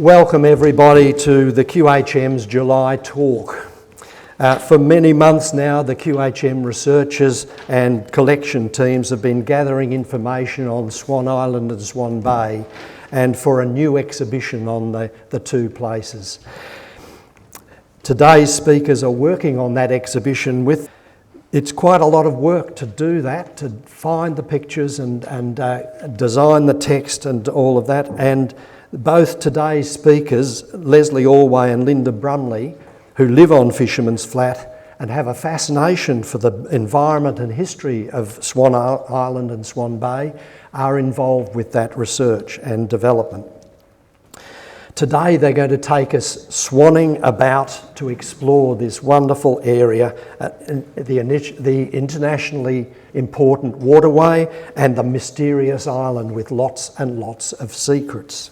welcome everybody to the QHM's July talk. For many months now, the QHM researchers and collection teams have been gathering information on Swan Island and Swan Bay, and for a new exhibition on the two places. Today's speakers are working on that exhibition with. It's quite a lot of work to do that, to find the pictures and design the text and all of that. And both today's speakers, Lesley Alway and Linda Brumley, who live on Fisherman's Flat and have a fascination for the environment and history of Swan Island and Swan Bay, are involved with that research and development. Today they're going to take us swanning about to explore this wonderful area, the internationally important waterway and the mysterious island with lots and lots of secrets.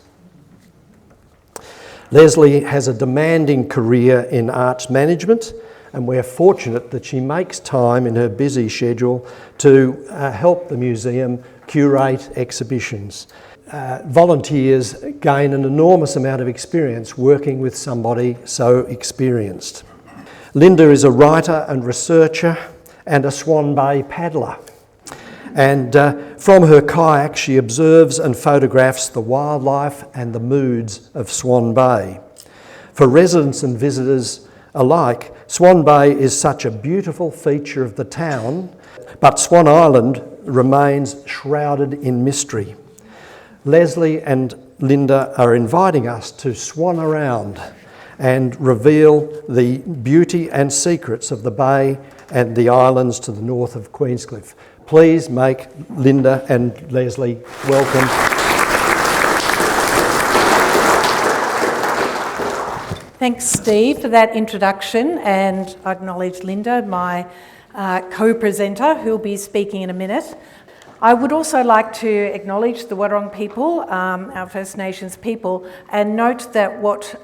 Lesley has a demanding career in arts management, and we're fortunate that she makes time in her busy schedule to help the museum curate exhibitions. Volunteers gain an enormous amount of experience working with somebody so experienced. Linda is a writer and researcher and a Swan Bay paddler. And from her kayak, she observes and photographs the wildlife and the moods of Swan Bay. For residents and visitors alike, Swan Bay is such a beautiful feature of the town, but Swan Island remains shrouded in mystery. Lesley and Linda are inviting us to swan around and reveal the beauty and secrets of the bay and the islands to the north of Queenscliff. Please make Linda and Lesley welcome. Thanks, Steve, for that introduction, and I acknowledge Linda, my co-presenter, who'll be speaking in a minute. I would also like to acknowledge the Wadawarrung people, our First Nations people, and note that what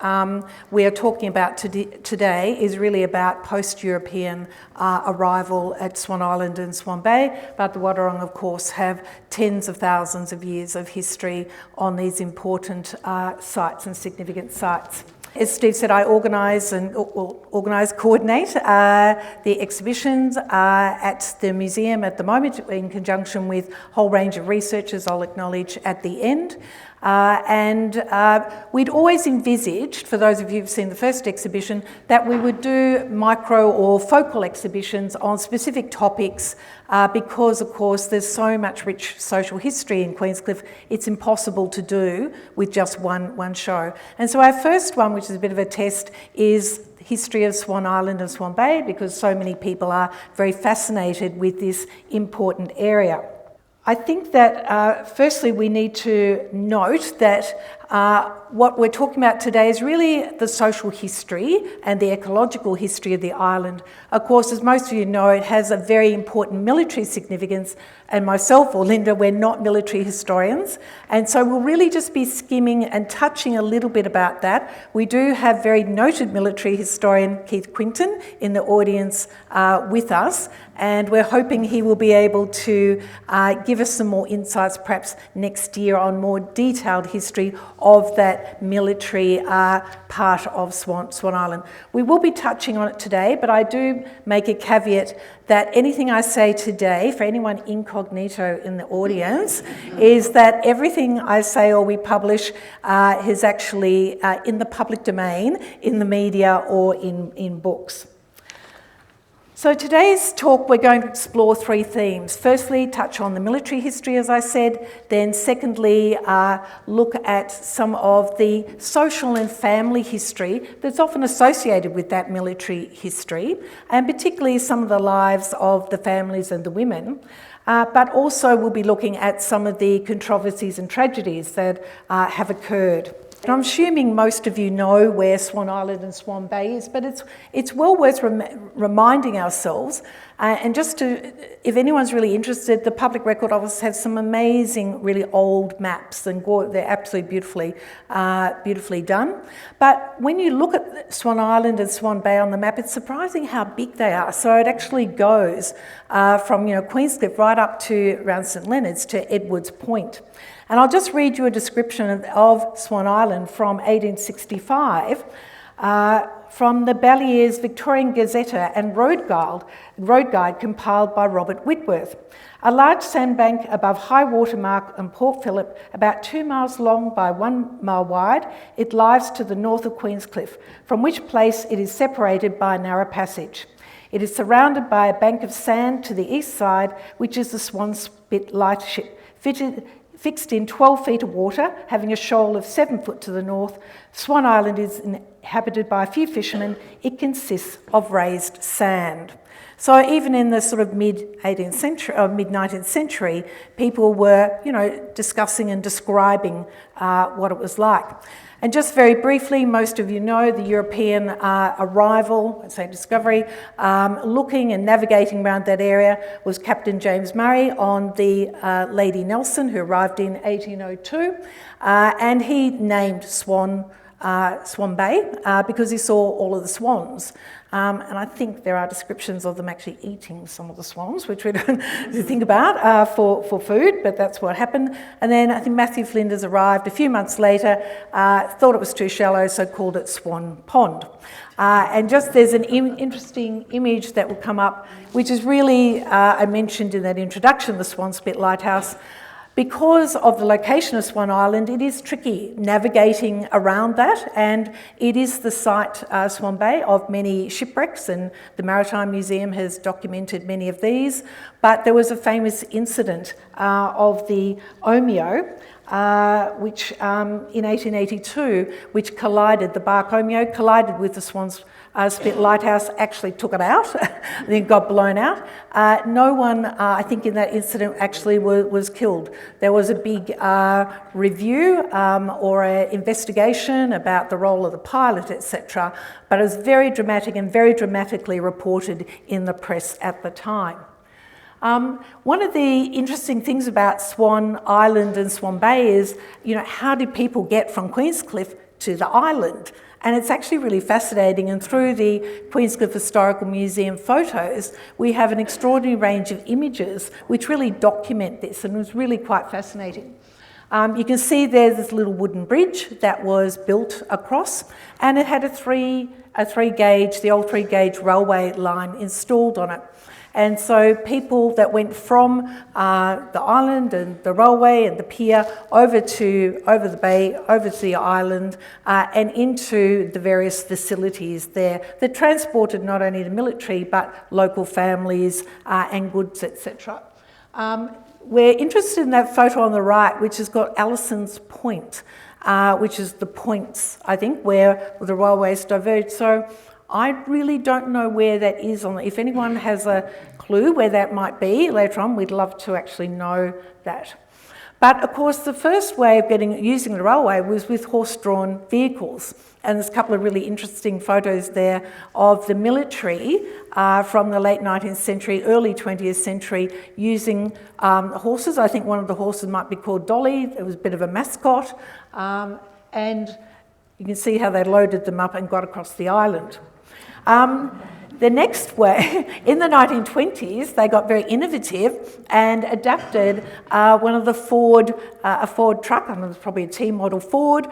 we are talking about today is really about post-European arrival at Swan Island and Swan Bay, but the Wadawarrung, of course, have tens of thousands of years of history on these important sites and significant sites. As Steve said, I coordinate the exhibitions at the museum at the moment in conjunction with a whole range of researchers I'll acknowledge at the end. We'd always envisaged, for those of you who've seen the first exhibition, that we would do micro or focal exhibitions on specific topics because, of course, there's so much rich social history in Queenscliffe, it's impossible to do with just one show. And so our first one, which is a bit of a test, is the history of Swan Island and Swan Bay, because so many people are very fascinated with this important area. I think that firstly we need to note that what we're talking about today is really the social history and the ecological history of the island. Of course, as most of you know, it has a very important military significance, and myself or Linda, we're not military historians, and so we'll really just be skimming and touching a little bit about that. We do have very noted military historian Keith Quinton in the audience with us, and we're hoping he will be able to give us some more insights perhaps next year on more detailed history of that military part of Swan Island. We will be touching on it today, but I do make a caveat that anything I say today, for anyone incognito in the audience, is that everything I say or we publish is actually in the public domain, in the media or in books. So today's talk, we're going to explore three themes. Firstly, touch on the military history, as I said. Then secondly, look at some of the social and family history that's often associated with that military history, and particularly some of the lives of the families and the women. But also we'll be looking at some of the controversies and tragedies that have occurred. And I'm assuming most of you know where Swan Island and Swan Bay is, but it's well worth reminding ourselves And just to, if anyone's really interested, the Public Record Office has some amazing, really old maps, and they're absolutely beautifully done. But when you look at Swan Island and Swan Bay on the map, it's surprising how big they are. So it actually goes from Queenscliffe right up to around St Leonard's to Edwards Point. And I'll just read you a description of Swan Island from 1865. From the Ballier's Victorian Gazetteer and Road Guide compiled by Robert Whitworth. A large sandbank above high water mark on Port Phillip, about 2 miles long by 1 mile wide, it lies to the north of Queenscliffe, from which place it is separated by a narrow passage. It is surrounded by a bank of sand to the east side, which is the Swan Spit lightship, fixed in 12 feet of water, having a shoal of 7 foot to the north. Swan Island is inhabited by a few fishermen. It consists of raised sand. So even in the sort of mid-18th century or mid-19th century, people were, discussing and describing what it was like. And just very briefly, most of you know the European arrival, let's say discovery, looking and navigating around that area was Captain James Murray on the Lady Nelson, who arrived in 1802, and he named Swan Bay because he saw all of the swans. And I think there are descriptions of them actually eating some of the swans, which we don't think about for food, but that's what happened. And then I think Matthew Flinders arrived a few months later, thought it was too shallow, so called it Swan Pond. And just there's an interesting image that will come up, which is really, I mentioned in that introduction, the Swan Spit Lighthouse. Because of the location of Swan Island, it is tricky navigating around that, and it is the site, Swan Bay, of many shipwrecks, and the Maritime Museum has documented many of these. But there was a famous incident of the Omeo, which in 1882, which collided, the bark Omeo collided with the Swan Spit Lighthouse, actually took it out, and then got blown out. No one, I think, in that incident actually was killed. There was a big review or an investigation about the role of the pilot, etc. But it was very dramatic and very dramatically reported in the press at the time. One of the interesting things about Swan Island and Swan Bay is, how did people get from Queenscliffe to the island? And it's actually really fascinating, and through the Queenscliffe Historical Museum photos, we have an extraordinary range of images which really document this, and it was really quite fascinating. You can see there's this little wooden bridge that was built across, and it had a three gauge, the old 3 gauge railway line installed on it. And so people that went from the island and the railway and the pier over the bay, over to the island, and into the various facilities there that transported not only the military but local families and goods, etc. We're interested in that photo on the right, which has got Allison's Point, which is the points, I think, where the railways diverge. So I really don't know where that is on. If anyone has a clue where that might be later on, we'd love to actually know that. But of course, the first way of using the railway was with horse-drawn vehicles. And there's a couple of really interesting photos there of the military from the late 19th century, early 20th century, using horses. I think one of the horses might be called Dolly. It was a bit of a mascot. And you can see how they loaded them up and got across the island. The next way, in the 1920s, they got very innovative and adapted one of the a Ford truck, and it was probably a T-model Ford,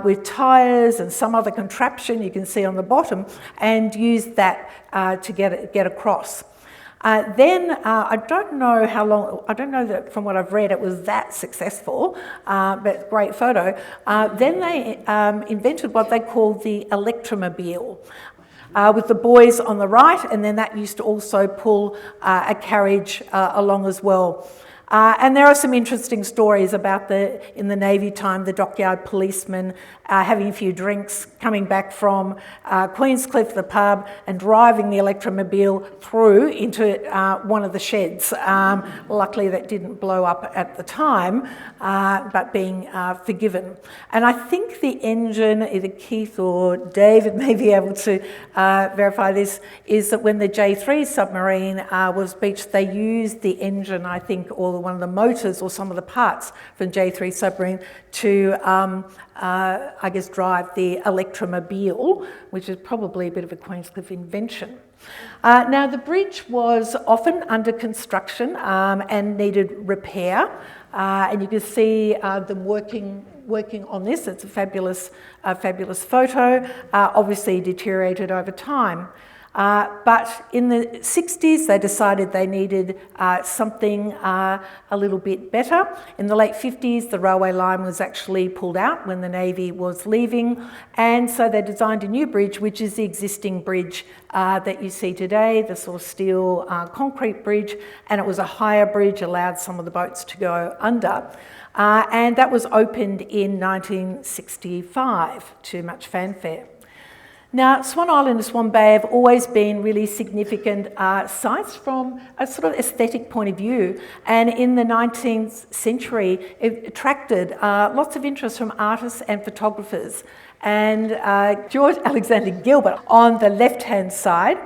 with tyres and some other contraption you can see on the bottom, and used that to get across. Then, I don't know how long, I don't know that from what I've read it was that successful, but great photo. Then they invented what they called the electromobile, with the boys on the right, and then that used to also pull a carriage along as well. And there are some interesting stories about in the Navy time, the dockyard policeman having a few drinks, coming back from Queenscliffe, the pub, and driving the electromobile through into one of the sheds. Luckily that didn't blow up at the time, but being forgiven. And I think the engine, either Keith or David may be able to verify this, is that when the J3 submarine was beached, they used the engine, I think, or one of the motors or some of the parts from J3 submarine to, I guess, drive the electromobile, which is probably a bit of a Queenscliffe invention. Now, the bridge was often under construction and needed repair, and you can see them working on this. It's a fabulous photo, obviously deteriorated over time. But in the 60s, they decided they needed something a little bit better. In the late 50s, the railway line was actually pulled out when the Navy was leaving, and so they designed a new bridge, which is the existing bridge that you see today, the sort of steel concrete bridge, and it was a higher bridge, allowed some of the boats to go under. And that was opened in 1965 to much fanfare. Now, Swan Island and Swan Bay have always been really significant sites from a sort of aesthetic point of view, and in the 19th century it attracted lots of interest from artists and photographers. And George Alexander Gilbert on the left-hand side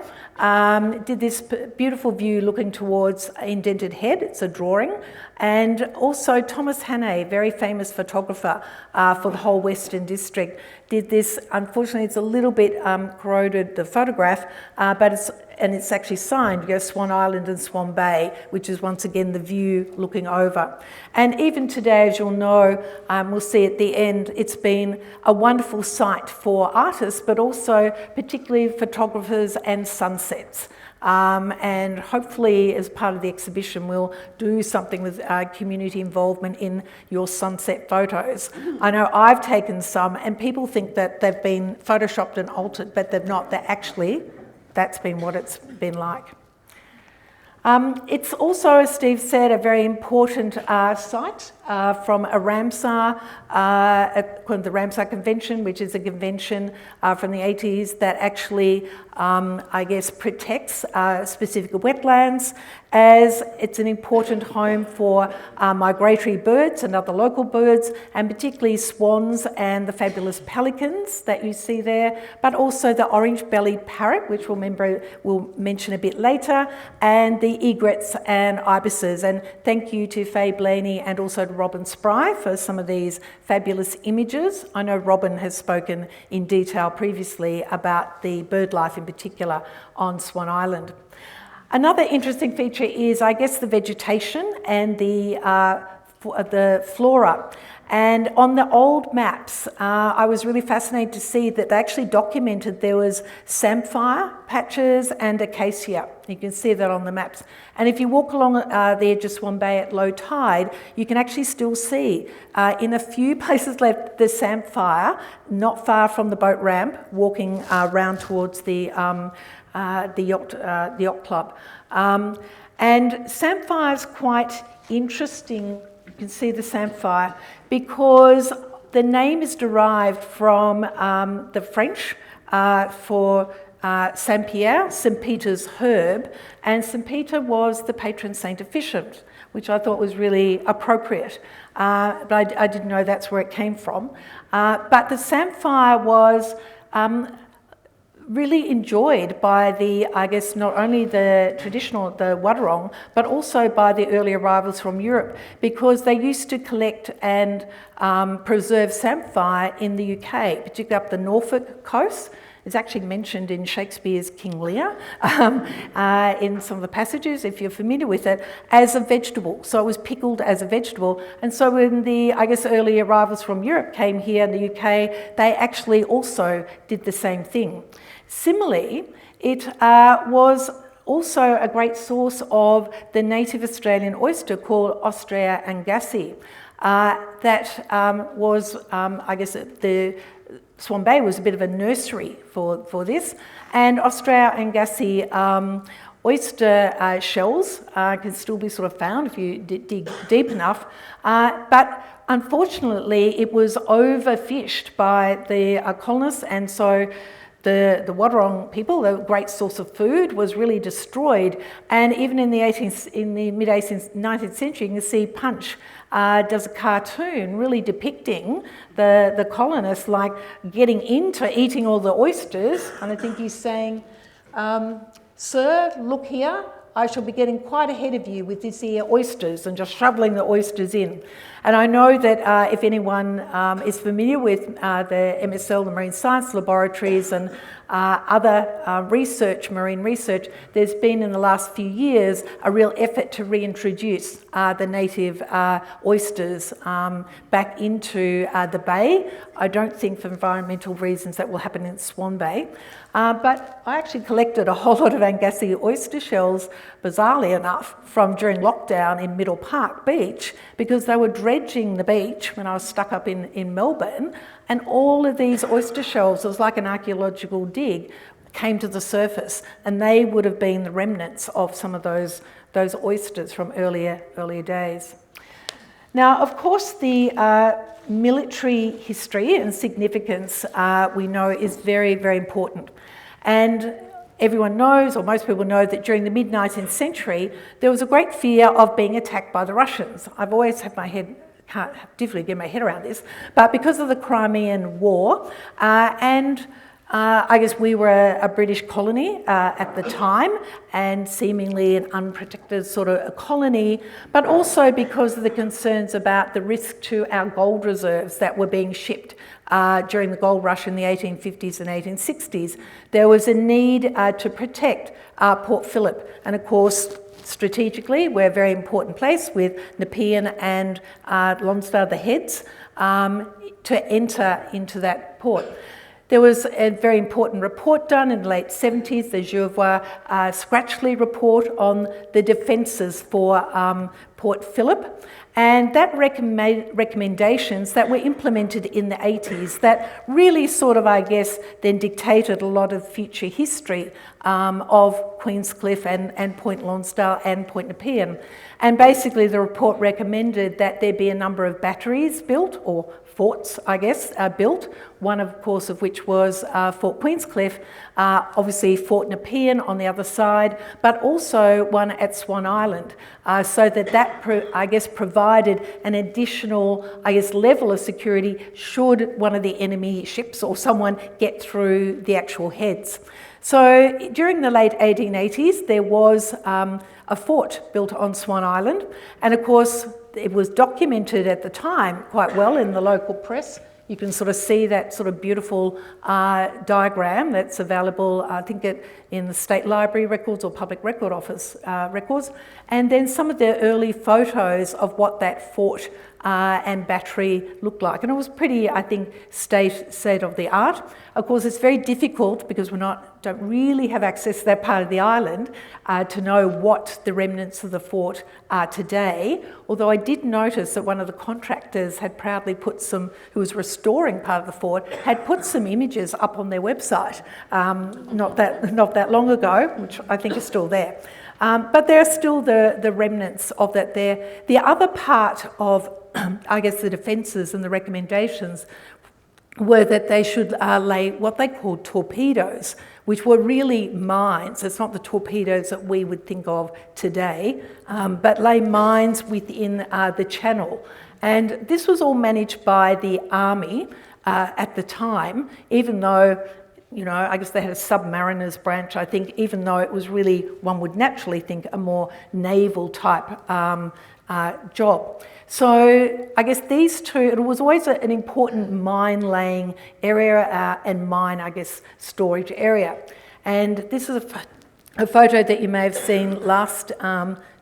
did this beautiful view looking towards Indented Head. It's a drawing. And also Thomas Hannay, very famous photographer for the whole Western District, did this. Unfortunately, it's a little bit corroded, the photograph, but it's actually signed. You go Swan Island and Swan Bay, which is once again the view looking over. And even today, as you'll know, we'll see at the end, it's been a wonderful site for artists, but also particularly photographers and sunsets. And hopefully as part of the exhibition we'll do something with community involvement in your sunset photos. I know I've taken some and people think that they've been photoshopped and altered, but they've not. That's been what it's been like. It's also, as Steve said, a very important site from a RAMSAR, the RAMSAR Convention, which is a convention from the 80s that actually, I guess, protects specific wetlands, as it's an important home for migratory birds and other local birds, and particularly swans and the fabulous pelicans that you see there, but also the orange-bellied parrot, which we'll mention a bit later, and the egrets and ibises. And thank you to Faye Blaney and also to Robin Spry for some of these fabulous images. I know Robin has spoken in detail previously about the bird life in particular on Swan Island. Another interesting feature is, I guess, the vegetation and the flora. And on the old maps, I was really fascinated to see that they actually documented there was samphire patches and acacia. You can see that on the maps. And if you walk along the edge of Swan Bay at low tide, you can actually still see in a few places left the samphire, not far from the boat ramp, walking round towards the yacht club. And samphire's quite interesting. You can see the samphire because the name is derived from the French for Saint Pierre, St. Peter's herb, and St. Peter was the patron saint of fishing, which I thought was really appropriate, but I didn't know that's where it came from. But the samphire was really enjoyed by I guess, not only the traditional, the Wadawarrung, but also by the early arrivals from Europe, because they used to collect and preserve samphire in the UK, particularly up the Norfolk coast. It's actually mentioned in Shakespeare's King Lear in some of the passages, if you're familiar with it, as a vegetable. So it was pickled as a vegetable. And so when the, I guess, early arrivals from Europe came here in the UK, they actually also did the same thing. Similarly, it was also a great source of the native Australian oyster called Ostrea angassi. That was, I guess, the Swan Bay was a bit of a nursery for this, and Ostrea angassi oyster shells can still be sort of found if you dig deep enough, but unfortunately it was overfished by the colonists, and so the Wadawarrung people, the great source of food, was really destroyed. And even in the mid-18th, 19th century, you can see Punch does a cartoon really depicting the colonists like getting into eating all the oysters. And I think he's saying, "Sir, look here, I shall be getting quite ahead of you with this here oysters," and just shoveling the oysters in. And I know that if anyone is familiar with the MSL, the Marine Science Laboratories, and other marine research, there's been in the last few years a real effort to reintroduce the native oysters back into the bay. I don't think for environmental reasons that will happen in Swan Bay. But I actually collected a whole lot of Angassi oyster shells, bizarrely enough, from during lockdown in Middle Park Beach, because they were dredging the beach when I was stuck up in Melbourne, and all of these oyster shells, it was like an archaeological dig, came to the surface, and they would have been the remnants of some of those oysters from earlier days. Now, of course, the military history and significance we know is very, very important. And everyone knows, or most people know, that during the mid-19th century, there was a great fear of being attacked by the Russians. I've always had can't difficult get my head around this, but because of the Crimean War, and I guess we were a British colony at the time, and seemingly an unprotected sort of a colony, but also because of the concerns about the risk to our gold reserves that were being shipped during the gold rush in the 1850s and 1860s. There was a need to protect Port Phillip, and of course, strategically, we're a very important place with Nepean and Lonsdale, the heads, to enter into that port. There was a very important report done in the late 70s, the Scratchley report on the defences for Port Phillip, and that recommendations that were implemented in the 80s that really sort of, I guess, then dictated a lot of future history of Queenscliffe and Point Lonsdale and Point Nepean. And basically the report recommended that there be a number of batteries built, or forts, I guess, built, one of course of which was Fort Queenscliffe, obviously Fort Nepean on the other side, but also one at Swan Island, so that provided an additional, level of security should one of the enemy ships or someone get through the actual heads. So during the late 1880s, there was a fort built on Swan Island, and of course it was documented at the time quite well in the local press. You can sort of see that sort of beautiful diagram that's available, I think in the State Library records or Public Record Office records, and then some of the early photos of what that fort and battery looked like. And it was pretty, I think, state of the art. Of course, it's very difficult because we don't really have access to that part of the island to know what the remnants of the fort are today. Although I did notice that one of the contractors had proudly put who was restoring part of the fort, had put some images up on their website not that long ago, which I think is still there. But there are still the remnants of that there. The other part of, the defences and the recommendations were that they should lay what they called torpedoes, which were really mines. It's not the torpedoes that we would think of today, but lay mines within the channel. And this was all managed by the Army at the time, even though they had a submariners branch, I think, even though it was really, one would naturally think, a more naval type job. So I guess these two, it was always an important mine-laying area and mine, storage area. And this is a photo that you may have seen last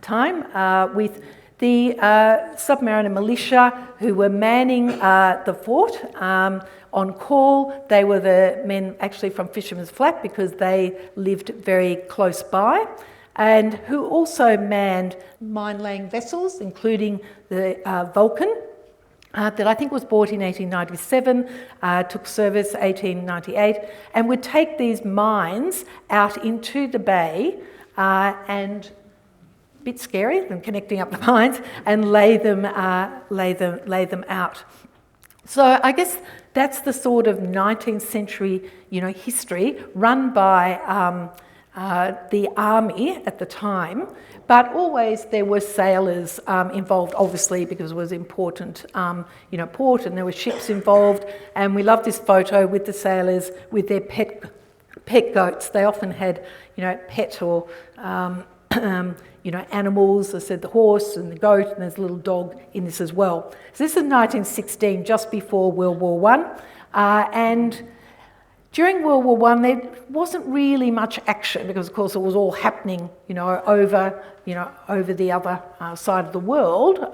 time with the submariner militia who were manning the fort on call. They were the men actually from Fisherman's Flat because they lived very close by, and who also manned mine-laying vessels, including the Vulcan, that I think was bought in 1897, took service 1898, and would take these mines out into the bay and a bit scary than connecting up the mines, and lay them out. So I guess that's the sort of 19th century, history run by the army at the time, but always there were sailors involved, obviously, because it was important, port, and there were ships involved. And we love this photo with the sailors with their pet goats. They often had, pet or animals. I said the horse and the goat, and there's a little dog in this as well. So this is 1916, just before World War I, and during World War I, there wasn't really much action because, of course, it was all happening, over the other side of the world.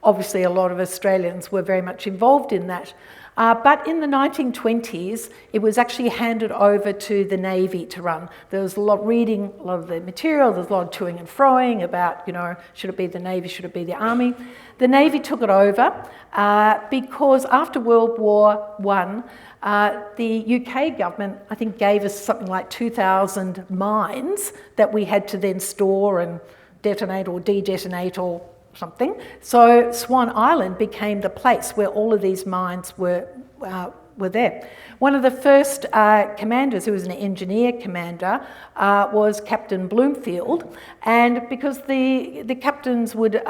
Obviously, a lot of Australians were very much involved in that. But in the 1920s, it was actually handed over to the Navy to run. There was a lot of the material, there was a lot of toing and froing about, should it be the Navy, should it be the Army? The Navy took it over because after World War I, the UK government, I think, gave us something like 2,000 mines that we had to then store and detonate or de-detonate or something. So Swan Island became the place where all of these mines were there. One of the first commanders, who was an engineer commander, was Captain Bloomfield, and because the captains would,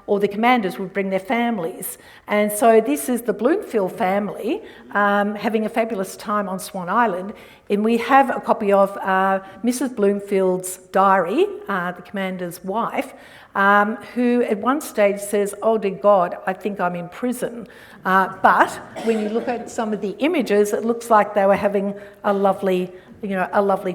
or the commanders would bring their families, and so this is the Bloomfield family having a fabulous time on Swan Island, and we have a copy of Mrs. Bloomfield's diary, the commander's wife, who at one stage says, "Oh dear God, I think I'm in prison." But when you look at some of the images, it looks like they were having a lovely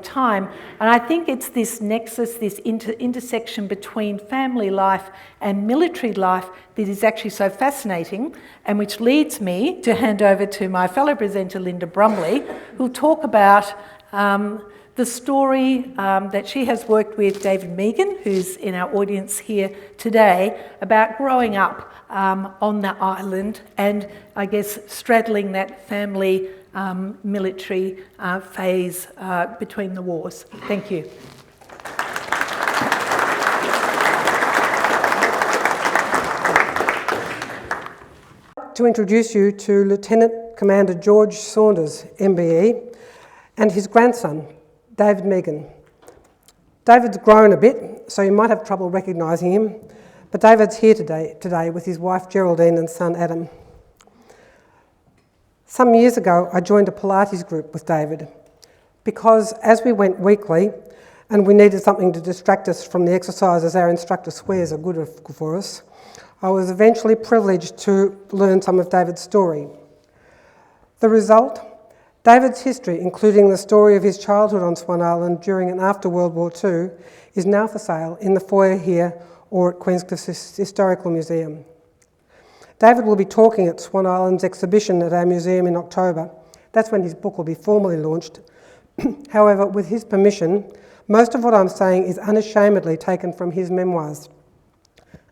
time. And I think it's this nexus, this intersection between family life and military life that is actually so fascinating, and which leads me to hand over to my fellow presenter, Linda Brumley, who'll talk about the story that she has worked with David Megan, who's in our audience here today, about growing up on that island and, I guess, straddling that family military phase between the wars. Thank you. To introduce you to Lieutenant Commander George Saunders, MBE, and his grandson, David Megan. David's grown a bit, so you might have trouble recognising him, but David's here today with his wife Geraldine and son Adam. Some years ago, I joined a Pilates group with David because as we went weekly and we needed something to distract us from the exercises our instructor swears are good for us, I was eventually privileged to learn some of David's story. The result? David's history, including the story of his childhood on Swan Island during and after World War II, is now for sale in the foyer here or at Queenscliffe's Historical Museum. David will be talking at Swan Island's exhibition at our museum in October. That's when his book will be formally launched. However, with his permission, most of what I'm saying is unashamedly taken from his memoirs,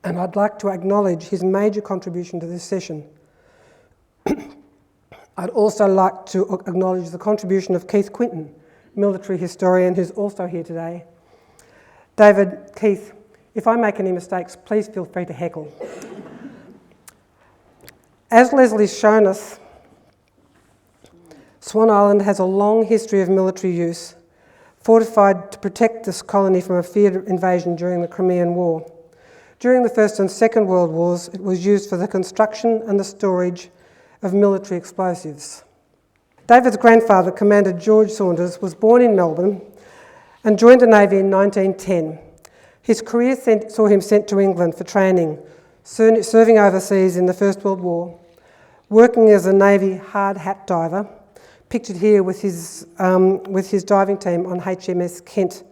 and I'd like to acknowledge his major contribution to this session. I'd also like to acknowledge the contribution of Keith Quinton, military historian, who's also here today. David, Keith, if I make any mistakes, please feel free to heckle. As Leslie's shown us, Swan Island has a long history of military use, fortified to protect this colony from a feared invasion during the Crimean War. During the First and Second World Wars, it was used for the construction and the storage of military explosives. David's grandfather, Commander George Saunders, was born in Melbourne and joined the Navy in 1910. His career saw him sent to England for training, serving overseas in the First World War, working as a Navy hard hat diver, pictured here with his diving team on HMS Kent,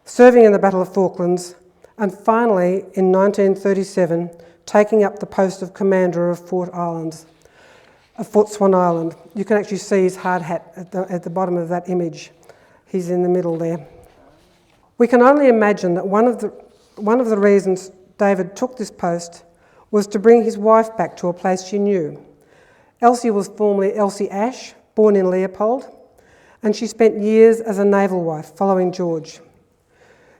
serving in the Battle of Falklands, and finally, in 1937, taking up the post of commander of Fort Swan Island. You can actually see his hard hat at the bottom of that image. He's in the middle there. We can only imagine that one of the reasons David took this post was to bring his wife back to a place she knew. Elsie was formerly Elsie Ash, born in Leopold, and she spent years as a naval wife following George.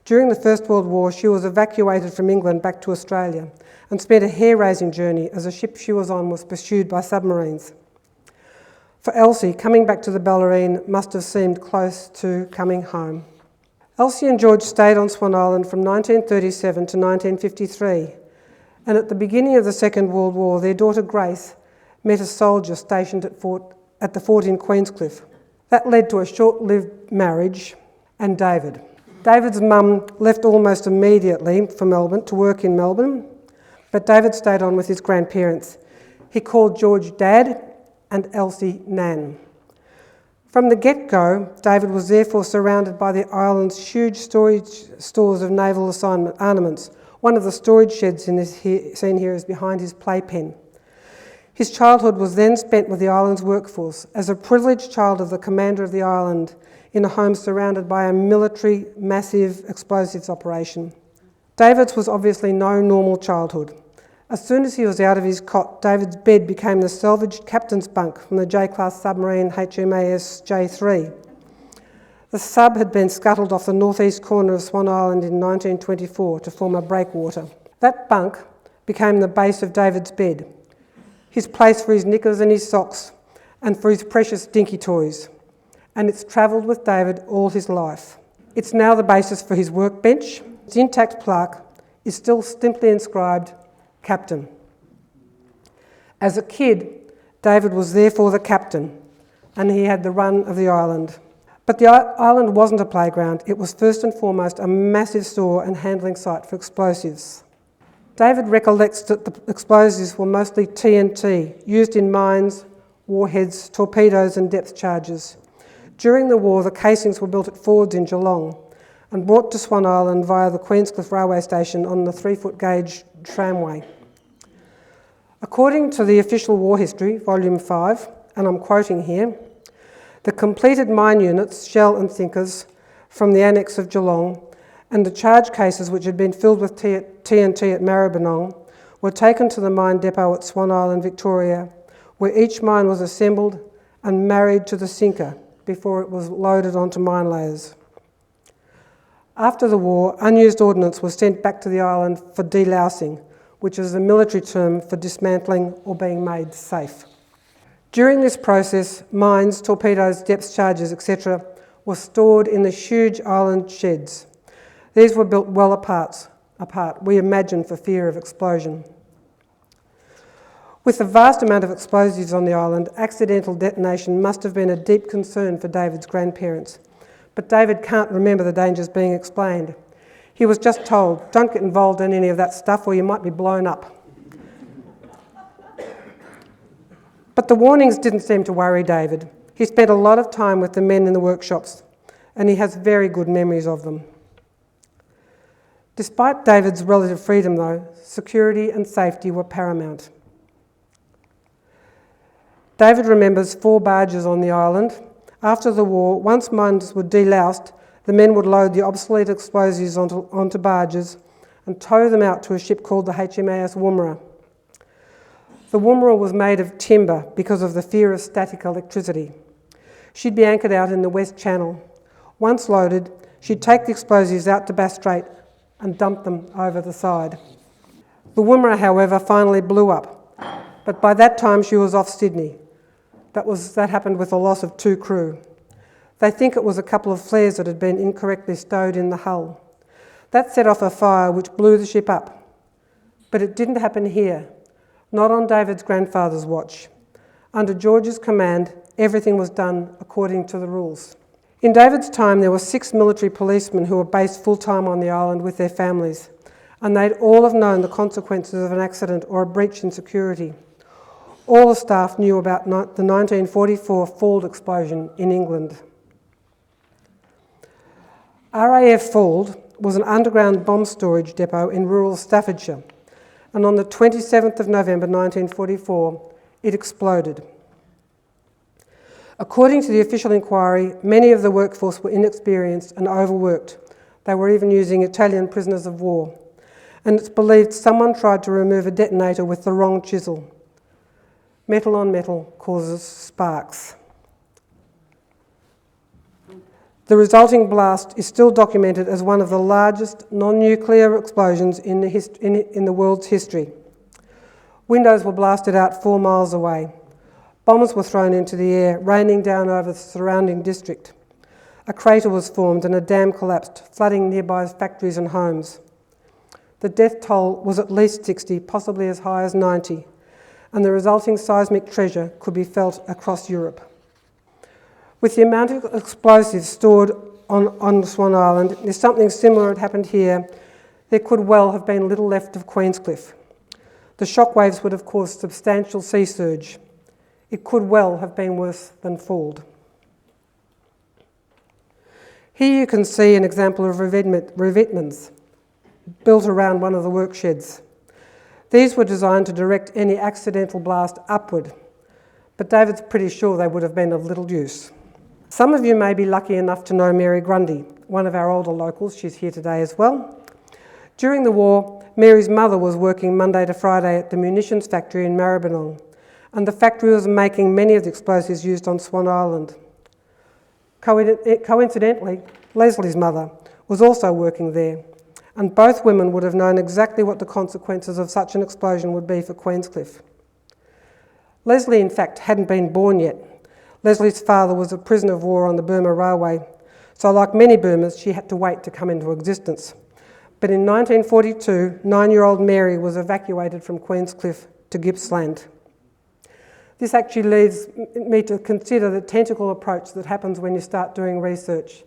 During the First World War, she was evacuated from England back to Australia and spent a hair-raising journey as a ship she was on was pursued by submarines. For Elsie, coming back to the Bellarine must have seemed close to coming home. Elsie and George stayed on Swan Island from 1937 to 1953, and at the beginning of the Second World War, their daughter Grace met a soldier stationed at the fort in Queenscliffe. That led to a short-lived marriage and David. David's mum left almost immediately for Melbourne to work in Melbourne, but David stayed on with his grandparents. He called George Dad and Elsie Nan. From the get-go, David was therefore surrounded by the island's huge storage stores of naval assignment armaments. One of the storage sheds in this scene here is behind his playpen. His childhood was then spent with the island's workforce as a privileged child of the commander of the island in a home surrounded by a military massive explosives operation. David's was obviously no normal childhood. As soon as he was out of his cot, David's bed became the salvaged captain's bunk from the J-class submarine HMAS J3. The sub had been scuttled off the northeast corner of Swan Island in 1924 to form a breakwater. That bunk became the base of David's bed, his place for his knickers and his socks, and for his precious dinky toys. And it's travelled with David all his life. It's now the basis for his workbench. Its intact plaque is still simply inscribed Captain. As a kid, David was therefore the captain, and he had the run of the island. But the island wasn't a playground. It was first and foremost a massive store and handling site for explosives. David recollects that the explosives were mostly TNT, used in mines, warheads, torpedoes and depth charges. During the war, the casings were built at Fords in Geelong and brought to Swan Island via the Queenscliffe railway station on the 3-foot gauge tramway. According to the official war history, volume 5, and I'm quoting here, the completed mine units, shell and sinkers from the annex of Geelong and the charge cases which had been filled with TNT at Maribyrnong were taken to the mine depot at Swan Island, Victoria, where each mine was assembled and married to the sinker before it was loaded onto mine layers. After the war, unused ordnance was sent back to the island for delousing, which is a military term for dismantling or being made safe. During this process, mines, torpedoes, depth charges, etc. were stored in the huge island sheds. These were built well apart, we imagine, for fear of explosion. With the vast amount of explosives on the island, accidental detonation must have been a deep concern for David's grandparents. But David can't remember the dangers being explained. He was just told, don't get involved in any of that stuff or you might be blown up. But the warnings didn't seem to worry David. He spent a lot of time with the men in the workshops, and he has very good memories of them. Despite David's relative freedom, though, security and safety were paramount. David remembers 4 barges on the island. After the war, once mines were deloused, the men would load the obsolete explosives onto barges and tow them out to a ship called the HMAS Woomera. The Woomera was made of timber because of the fear of static electricity. She'd be anchored out in the West Channel. Once loaded, she'd take the explosives out to Bass Strait and dump them over the side. The Woomera, however, finally blew up, but by that time she was off Sydney. That happened with the loss of 2 crew. They think it was a couple of flares that had been incorrectly stowed in the hull. That set off a fire which blew the ship up. But it didn't happen here, not on David's grandfather's watch. Under George's command, everything was done according to the rules. In David's time, there were 6 military policemen who were based full-time on the island with their families, and they'd all have known the consequences of an accident or a breach in security. All the staff knew about the 1944 Fald explosion in England. RAF Fald was an underground bomb storage depot in rural Staffordshire, and on the 27th of November 1944, it exploded. According to the official inquiry, many of the workforce were inexperienced and overworked. They were even using Italian prisoners of war, and it's believed someone tried to remove a detonator with the wrong chisel. Metal on metal causes sparks. The resulting blast is still documented as one of the largest non-nuclear explosions in the world's history. Windows were blasted out 4 miles away. Bombs were thrown into the air, raining down over the surrounding district. A crater was formed and a dam collapsed, flooding nearby factories and homes. The death toll was at least 60, possibly as high as 90, and the resulting seismic treasure could be felt across Europe. With the amount of explosives stored on Swan Island, if something similar had happened here, there could well have been little left of Queenscliffe. The shockwaves would have caused substantial sea surge. It could well have been worse than fooled. Here you can see an example of revetments built around one of the work sheds. These were designed to direct any accidental blast upward, but David's pretty sure they would have been of little use. Some of you may be lucky enough to know Mary Grundy, one of our older locals. She's here today as well. During the war, Mary's mother was working Monday to Friday at the munitions factory in Maribyrnong, and the factory was making many of the explosives used on Swan Island. Coincidentally, Lesley's mother was also working there, and both women would have known exactly what the consequences of such an explosion would be for Queenscliffe. Lesley, in fact, hadn't been born yet. Lesley's father was a prisoner of war on the Burma Railway, so like many Burmans, she had to wait to come into existence. But in 1942, 9-year-old Mary was evacuated from Queenscliffe to Gippsland. This actually leads me to consider the tentacle approach that happens when you start doing research.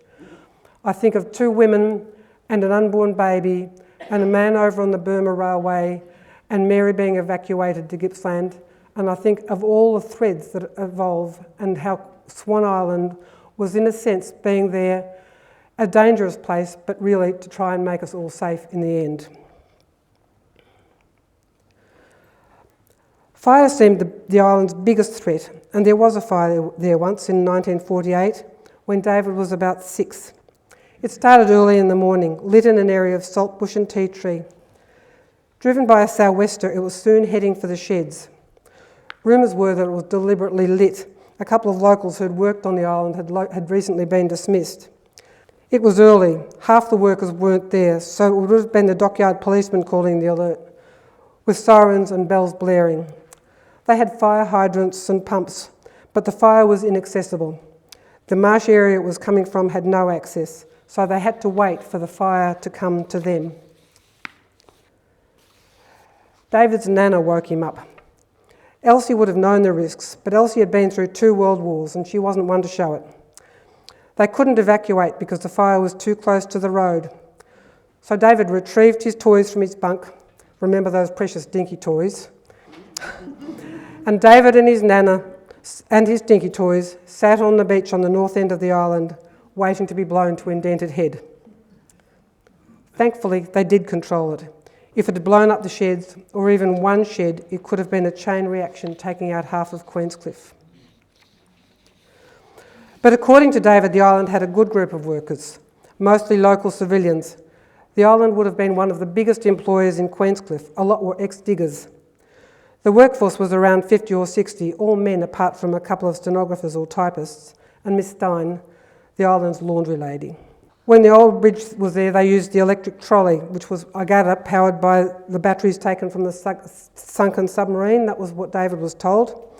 I think of 2 women and an unborn baby and a man over on the Burma Railway and Mary being evacuated to Gippsland, and I think of all the threads that evolve and how Swan Island was, in a sense, being there, a dangerous place, but really to try and make us all safe in the end. Fire seemed the island's biggest threat, and there was a fire there once in 1948 when David was about 6. It started early in the morning, lit in an area of saltbush and tea tree. Driven by a sou'wester, it was soon heading for the sheds. Rumours were that it was deliberately lit. A couple of locals who'd worked on the island had recently been dismissed. It was early. Half the workers weren't there, so it would have been the dockyard policeman calling the alert, with sirens and bells blaring. They had fire hydrants and pumps, but the fire was inaccessible. The marsh area it was coming from had no access, so they had to wait for the fire to come to them. David's nana woke him up. Elsie would have known the risks, but Elsie had been through 2 world wars and she wasn't one to show it. They couldn't evacuate because the fire was too close to the road. So David retrieved his toys from his bunk. Remember those precious dinky toys? And David and his nana and his dinky toys sat on the beach on the north end of the island, waiting to be blown to indented head. Thankfully, they did control it. If it had blown up the sheds, or even one shed, it could have been a chain reaction taking out half of Queenscliffe. But according to David, the island had a good group of workers, mostly local civilians. The island would have been one of the biggest employers in Queenscliffe. A lot were ex-diggers. The workforce was around 50 or 60, all men apart from a couple of stenographers or typists, and Miss Stein, the island's laundry lady. When the old bridge was there, they used the electric trolley, which was, I gather, powered by the batteries taken from the sunken submarine. That was what David was told.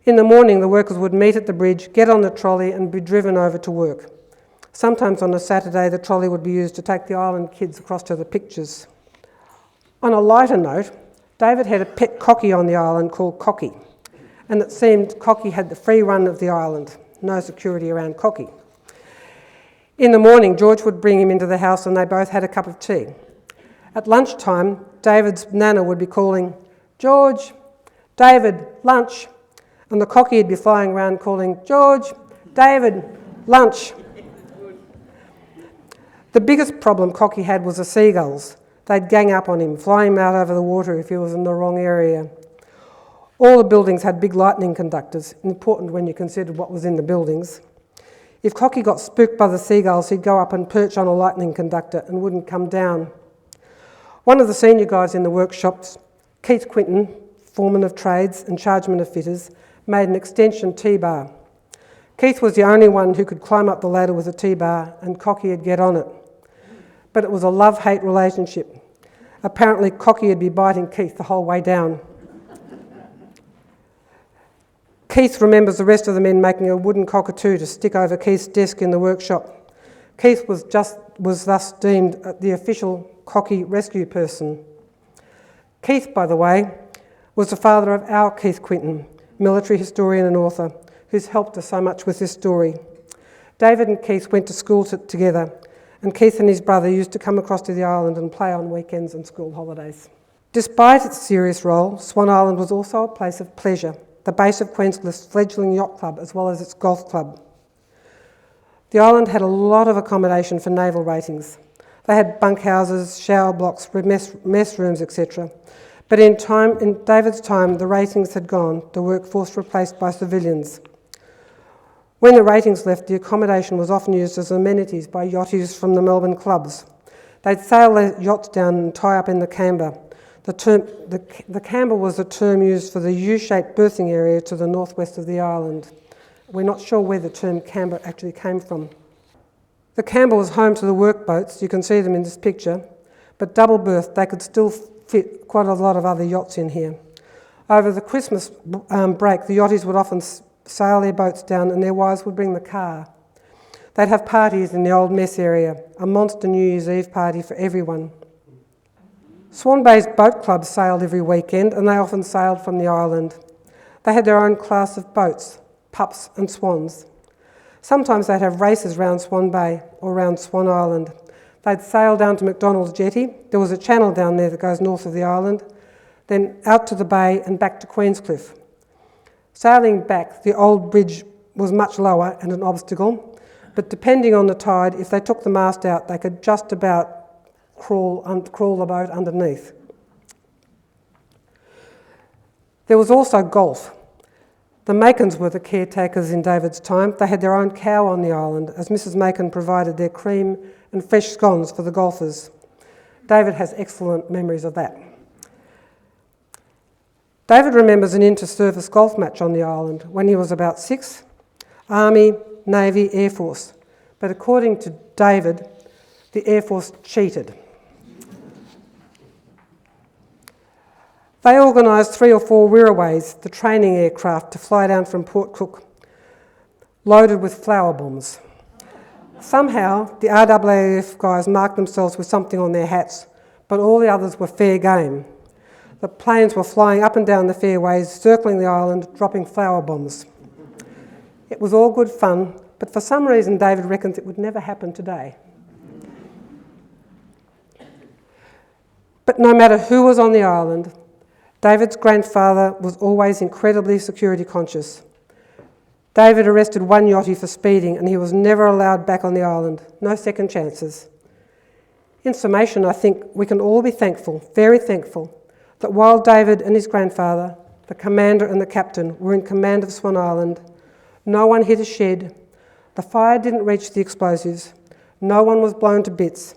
In the morning, the workers would meet at the bridge, get on the trolley and be driven over to work. Sometimes on a Saturday, the trolley would be used to take the island kids across to the pictures. On a lighter note, David had a pet cocky on the island called Cocky, and it seemed Cocky had the free run of the island, no security around Cocky. In the morning, George would bring him into the house and they both had a cup of tea. At lunchtime, David's nana would be calling, "George, David, lunch." And the cocky would be flying around calling, "George, David, lunch." The biggest problem Cocky had was the seagulls. They'd gang up on him, fly him out over the water if he was in the wrong area. All the buildings had big lightning conductors, important when you considered what was in the buildings. If Cocky got spooked by the seagulls, he'd go up and perch on a lightning conductor and wouldn't come down. One of the senior guys in the workshops, Keith Quinton, foreman of trades and chargeman of fitters, made an extension T-bar. Keith was the only one who could climb up the ladder with a T-bar and Cocky would get on it. But it was a love-hate relationship. Apparently Cocky would be biting Keith the whole way down. Keith remembers the rest of the men making a wooden cockatoo to stick over Keith's desk in the workshop. Keith was thus deemed the official Cocky rescue person. Keith, by the way, was the father of our Keith Quinton, military historian and author, who's helped us so much with this story. David and Keith went to school together, and Keith and his brother used to come across to the island and play on weekends and school holidays. Despite its serious role, Swan Island was also a place of pleasure, the base of Queenscliffe's fledgling yacht club as well as its golf club. The island had a lot of accommodation for naval ratings. They had bunkhouses, shower blocks, mess rooms, etc. But in David's time, the ratings had gone, the workforce replaced by civilians. When the ratings left, the accommodation was often used as amenities by yachties from the Melbourne clubs. They'd sail their yachts down and tie up in the camber. The camber was a term used for the U-shaped berthing area to the northwest of the island. We're not sure where the term camber actually came from. The camber was home to the workboats, you can see them in this picture, but double berthed, they could still fit quite a lot of other yachts in here. Over the Christmas break, the yachties would often sail their boats down and their wives would bring the car. They'd have parties in the old mess area, a monster New Year's Eve party for everyone. Swan Bay's boat club sailed every weekend and they often sailed from the island. They had their own class of boats, pups and swans. Sometimes they'd have races round Swan Bay or round Swan Island. They'd sail down to McDonald's jetty. There was a channel down there that goes north of the island, then out to the bay and back to Queenscliffe. Sailing back, the old bridge was much lower and an obstacle, but depending on the tide, if they took the mast out, they could just about crawl the boat underneath. There was also golf. The Macons were the caretakers in David's time. They had their own cow on the island, as Mrs. Macon provided their cream and fresh scones for the golfers. David has excellent memories of that. David remembers an inter-service golf match on the island when he was about 6, Army, Navy, Air Force. But according to David, the Air Force cheated. They organised 3 or 4 Wirraways, the training aircraft, to fly down from Port Cook, loaded with flower bombs. Somehow, the RAAF guys marked themselves with something on their hats, but all the others were fair game. The planes were flying up and down the fairways, circling the island, dropping flower bombs. It was all good fun, but for some reason David reckons it would never happen today. But no matter who was on the island, David's grandfather was always incredibly security conscious. David arrested one yachtie for speeding and he was never allowed back on the island. No second chances. In summation, I think we can all be thankful, very thankful, that while David and his grandfather, the commander and the captain, were in command of Swan Island, no one hit a shed, the fire didn't reach the explosives, no one was blown to bits,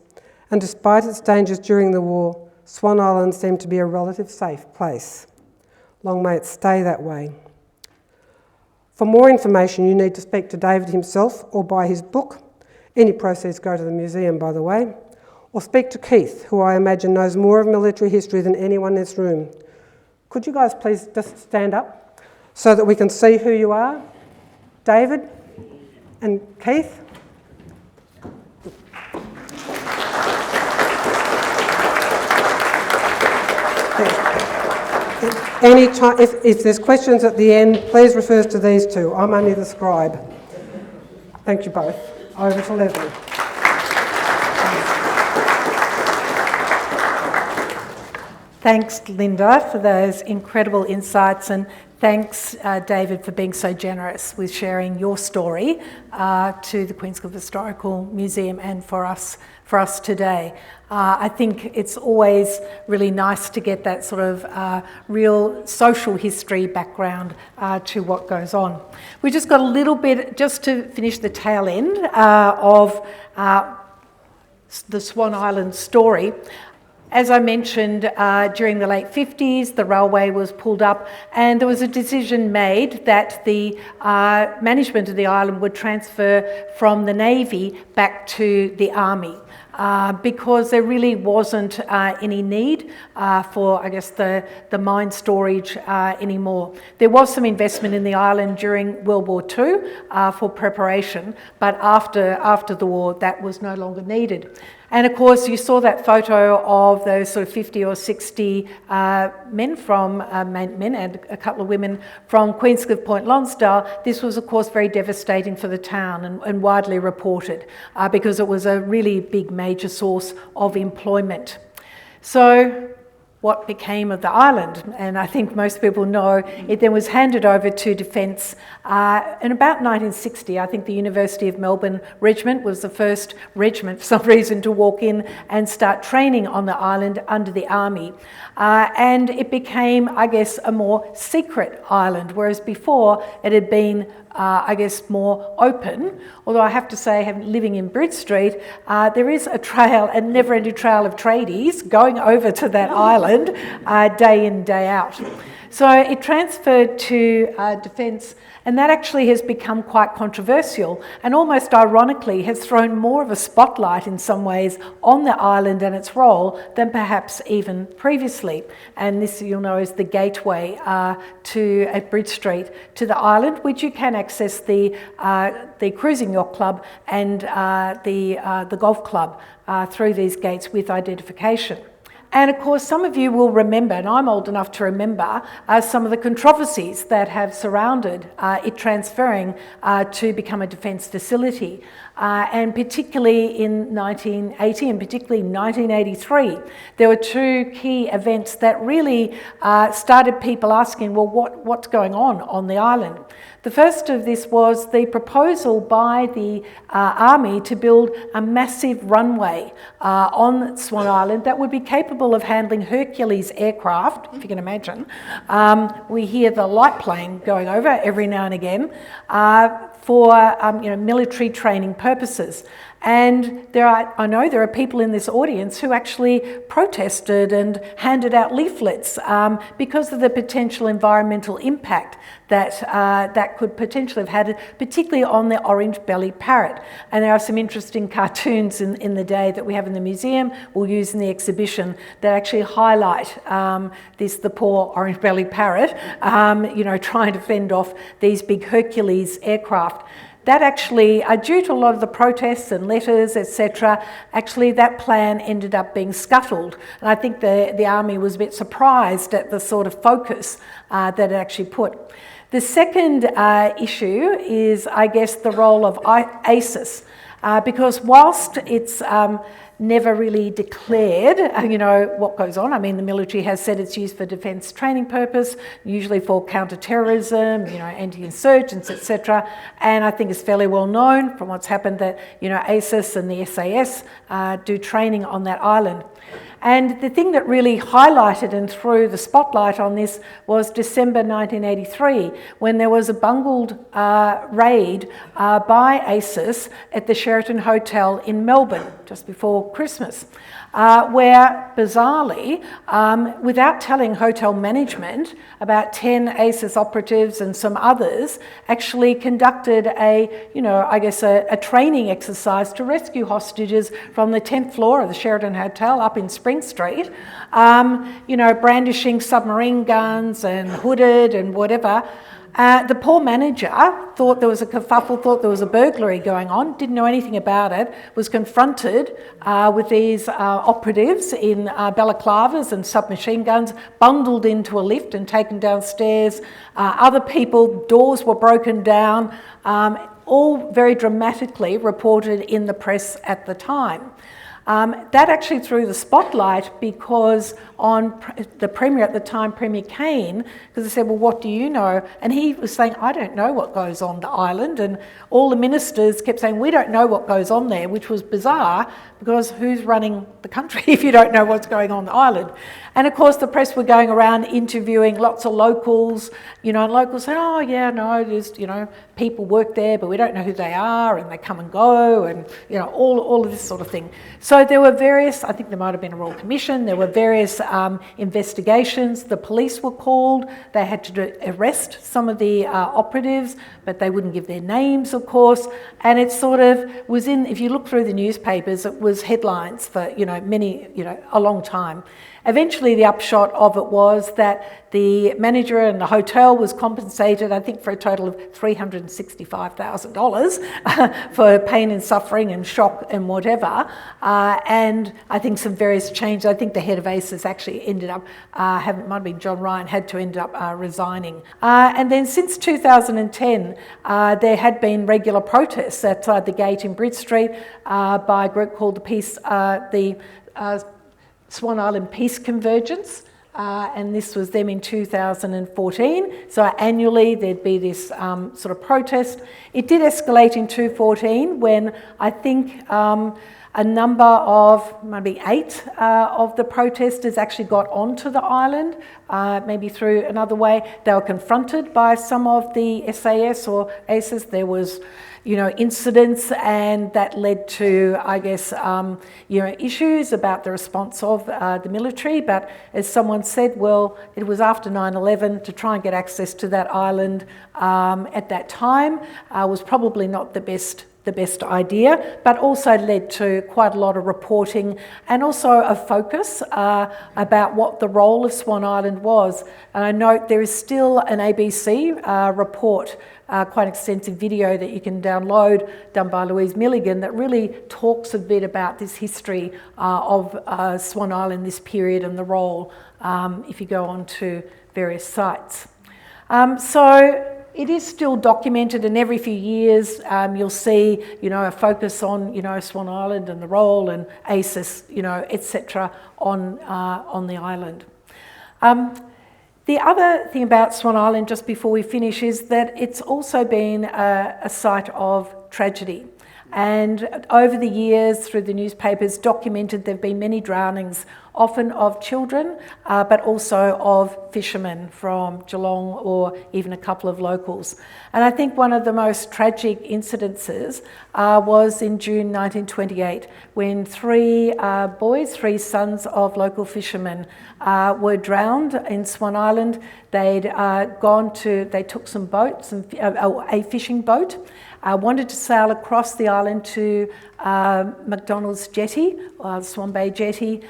and despite its dangers during the war, Swan Island seemed to be a relatively safe place. Long may it stay that way. For more information, you need to speak to David himself or buy his book. Any proceeds go to the museum, by the way. Or speak to Keith, who I imagine knows more of military history than anyone in this room. Could you guys please just stand up so that we can see who you are? David and Keith. Anytime, if there's questions at the end, please refer to these two. I'm only the scribe. Thank you both. Over to Lesley. Thanks, Linda, for those incredible insights, and thanks, David, for being so generous with sharing your story to the Queenscliffe Historical Museum and for us today. I think it's always really nice to get that sort of real social history background to what goes on. We just got a little bit, just to finish the tail end of the Swan Island story. As I mentioned, during the late 50s, the railway was pulled up and there was a decision made that the management of the island would transfer from the Navy back to the Army. Because there really wasn't any need for, I guess, the mine storage anymore. There was some investment in the island during World War II for preparation, but after the war, that was no longer needed. And of course, you saw that photo of those sort of 50 or 60 men and a couple of women from Queenscliffe Point Lonsdale. This was, of course, very devastating for the town and widely reported because it was a really big major source of employment. So what became of the island? And I think most people know it then was handed over to Defence in about 1960. I think the University of Melbourne Regiment was the first regiment for some reason to walk in and start training on the island under the Army. And it became, I guess, a more secret island, whereas before it had been I guess, more open. Although I have to say, living in Bridge Street, there is a trail, a never-ending trail of tradies going over to that island day in, day out. So it transferred to Defence, and that actually has become quite controversial and almost ironically has thrown more of a spotlight in some ways on the island and its role than perhaps even previously. And this, you'll know, is the gateway at Bridge Street to the island, which you can access the cruising yacht club and the golf club through these gates with identification. And of course, some of you will remember, and I'm old enough to remember, some of the controversies that have surrounded it transferring to become a defence facility. And particularly in 1980 and particularly 1983, there were two key events that really started people asking, well, what's going on the island? The first of this was the proposal by the Army to build a massive runway on Swan Island that would be capable of handling Hercules aircraft, if you can imagine. We hear the light plane going over every now and again for military training purposes. And I know there are people in this audience who actually protested and handed out leaflets because of the potential environmental impact that could potentially have had, particularly on the orange-bellied parrot. And there are some interesting cartoons in the day that we have in the museum, we'll use in the exhibition, that actually highlight the poor orange-bellied parrot, trying to fend off these big Hercules aircraft. That actually, due to a lot of the protests and letters, etc., actually that plan ended up being scuttled. And I think the Army was a bit surprised at the sort of focus that it actually put. The second issue is, I guess, the role of ACES, because whilst it's never really declared, what goes on. I mean, the military has said it's used for defence training purpose, usually for counter-terrorism, anti-insurgents, etc. And I think it's fairly well known from what's happened that, ACES and the SAS do training on that island. And the thing that really highlighted and threw the spotlight on this was December 1983, when there was a bungled raid by ACES at the Sheraton Hotel in Melbourne just before Christmas, where bizarrely, without telling hotel management, about 10 ACES operatives and some others actually conducted a training exercise to rescue hostages from the 10th floor of the Sheraton Hotel up in Spring Street, brandishing submarine guns and hooded and whatever. The poor manager thought there was a kerfuffle, thought there was a burglary going on, didn't know anything about it, was confronted with these operatives in balaclavas and submachine guns, bundled into a lift and taken downstairs. Other people, doors were broken down, all very dramatically reported in the press at the time. That actually threw the spotlight because on the Premier at the time, Premier Kane, because they said, well, what do you know? And he was saying, I don't know what goes on the island. And all the ministers kept saying, we don't know what goes on there, which was bizarre because who's running the country if you don't know what's going on the island? And of course the press were going around interviewing lots of locals, and locals said, oh yeah, no, there's, people work there, but we don't know who they are, and they come and go, and all of this sort of thing. So there were various, I think there might have been a Royal Commission, there were various investigations, the police were called, they had to arrest some of the operatives, but they wouldn't give their names, of course, and it sort of was if you look through the newspapers, it was headlines for, a long time. Eventually, the upshot of it was that the manager and the hotel was compensated, I think, for a total of $365,000 for pain and suffering and shock and whatever. And I think some various changes. I think the head of ACES actually ended up, might have been John Ryan, had to end up resigning. And then since 2010, there had been regular protests outside the gate in Bridge Street by a group called the Swan Island Peace Convergence, and this was them in 2014. So annually there'd be this sort of protest. It did escalate in 2014 when I think a number of, maybe 8 of the protesters actually got onto the island, maybe through another way. They were confronted by some of the SAS or ACES. There was incidents, and that led to, I guess, issues about the response of the military. But as someone said, well, it was after 9/11 to try and get access to that island at that time was probably not the best idea, but also led to quite a lot of reporting and also a focus about what the role of Swan Island was. And I note there is still an ABC report, quite extensive video that you can download, done by Louise Milligan, that really talks a bit about this history of Swan Island, this period, and the role, if you go on to various sites. So it is still documented, and every few years you'll see, a focus on, Swan Island and the role, and ACES, etc. on the island. The other thing about Swan Island, just before we finish, is that it's also been a site of tragedy. And over the years, through the newspapers, documented there have been many drownings, often of children, but also of fishermen from Geelong or even a couple of locals. And I think one of the most tragic incidences was in June 1928, when 3 sons of local fishermen were drowned in Swan Island. They took some boats, a fishing boat, wanted to sail across the island to McDonald's jetty, Swan Bay jetty.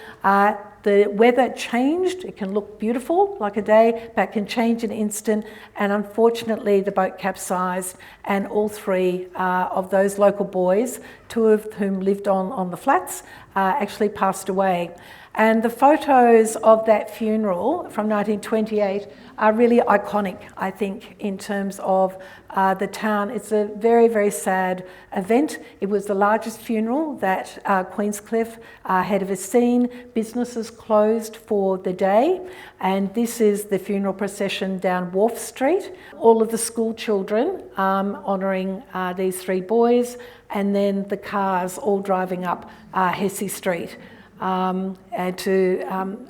The weather changed. It can look beautiful like a day, but it can change in an instant. And unfortunately, the boat capsized, and all 3 of those local boys, 2 of whom lived on the flats, actually passed away. And the photos of that funeral from 1928 are really iconic, I think, in terms of the town. It's a very, very sad event. It was the largest funeral that Queenscliffe had ever seen. Businesses closed for the day, and this is the funeral procession down Wharf Street. All of the school children honouring these 3 boys, and then the cars all driving up Hesse Street. And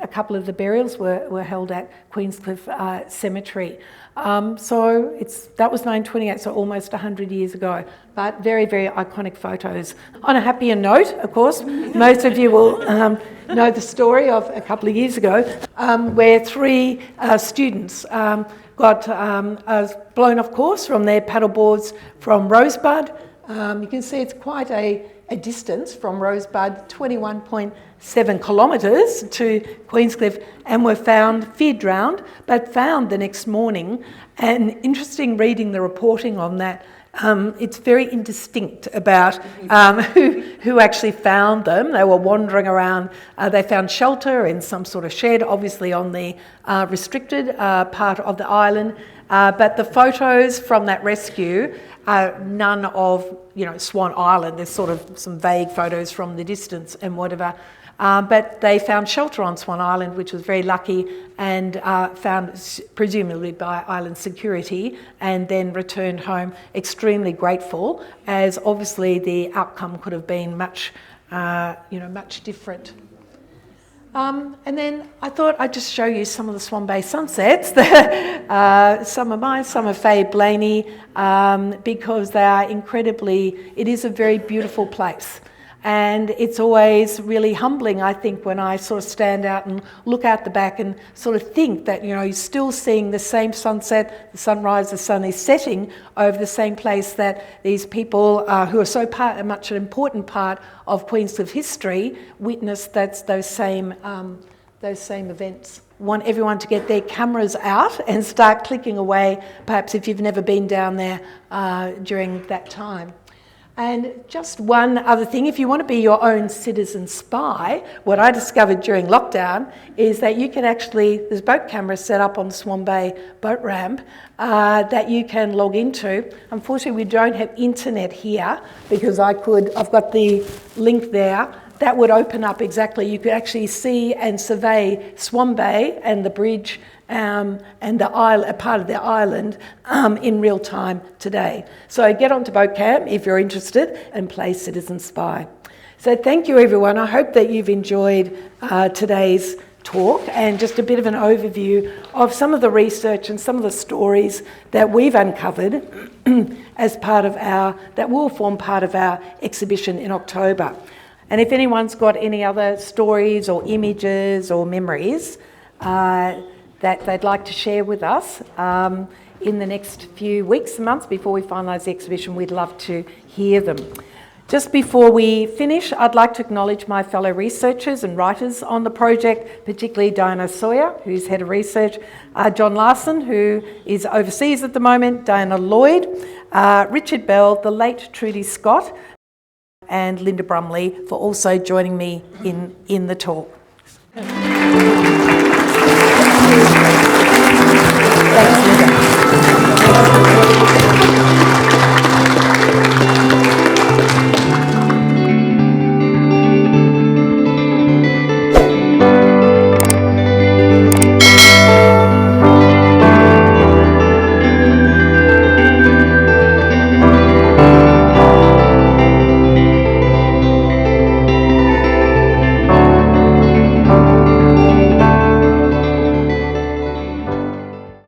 a couple of the burials were held at Queenscliffe Cemetery. So that was 1928, so almost 100 years ago, but very, very iconic photos. On a happier note, of course, most of you will know the story of a couple of years ago, where 3 students got blown off course from their paddleboards from Rosebud. You can see it's quite a distance from Rosebud, 21.7 kilometres to Queenscliffe, and were feared drowned, but found the next morning. And interesting reading the reporting on that, it's very indistinct about who actually found them. They were wandering around. They found shelter in some sort of shed, obviously on the restricted part of the island. But the photos from that rescue are none of, Swan Island. There's sort of some vague photos from the distance and whatever. But they found shelter on Swan Island, which was very lucky, and found presumably by island security, and then returned home extremely grateful, as obviously the outcome could have been much much different. And then I thought I'd just show you some of the Swan Bay sunsets. Some are mine, some are Faye Blaney, because they are it is a very beautiful place. And it's always really humbling, I think, when I sort of stand out and look out the back and sort of think that, you're still seeing the same sunset, the sunrise, the sun is setting over the same place that these people who are so much an important part of Queenscliffe history witnessed those same events. Want everyone to get their cameras out and start clicking away, perhaps if you've never been down there during that time. And just one other thing, if you want to be your own citizen spy, what I discovered during lockdown is that you can there's boat cameras set up on the Swan Bay boat ramp that you can log into. Unfortunately, we don't have internet here because I've got the link there. That would open up you could actually see and survey Swan Bay and the bridge and the island, a part of the island in real time today. So get onto BoatCam if you're interested and play Citizen Spy. So thank you everyone. I hope that you've enjoyed today's talk and just a bit of an overview of some of the research and some of the stories that we've uncovered as part of that will form part of our exhibition in October. And if anyone's got any other stories or images or memories that they'd like to share with us in the next few weeks and months before we finalise the exhibition, we'd love to hear them. Just before we finish, I'd like to acknowledge my fellow researchers and writers on the project, particularly Diana Sawyer, who's Head of Research, John Larson, who is overseas at the moment, Diana Lloyd, Richard Bell, the late Trudy Scott, and Linda Brumley for also joining me in the talk. Thanks, Linda.